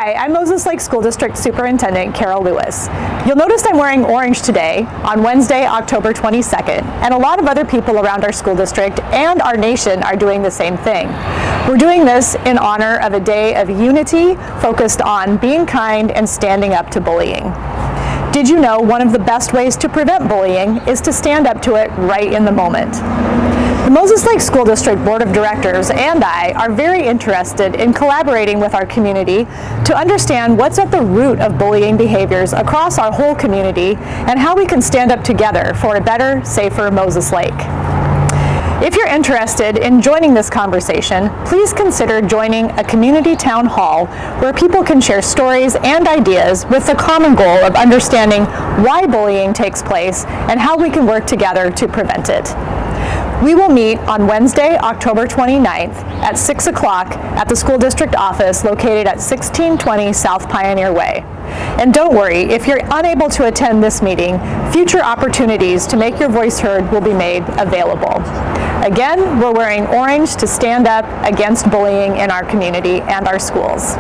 Hi, I'm Moses Lake School District Superintendent Carol Lewis. You'll notice I'm wearing orange today on Wednesday, October 22nd, and a lot of other people around our school district and our nation are doing the same thing. We're doing this in honor of a day of unity focused on being kind and standing up to bullying. Did you know one of the best ways to prevent bullying is to stand up to it right in the moment? The Moses Lake School District Board of Directors and I are very interested in collaborating with our community to understand what's at the root of bullying behaviors across our whole community and how we can stand up together for a better, safer Moses Lake. If you're interested in joining this conversation, please consider joining a community town hall where people can share stories and ideas with the common goal of understanding why bullying takes place and how we can work together to prevent it. We will meet on Wednesday, October 29th at 6 o'clock at the school district office located at 1620 South Pioneer Way. And don't worry, if you're unable to attend this meeting, future opportunities to make your voice heard will be made available. Again, we're wearing orange to stand up against bullying in our community and our schools.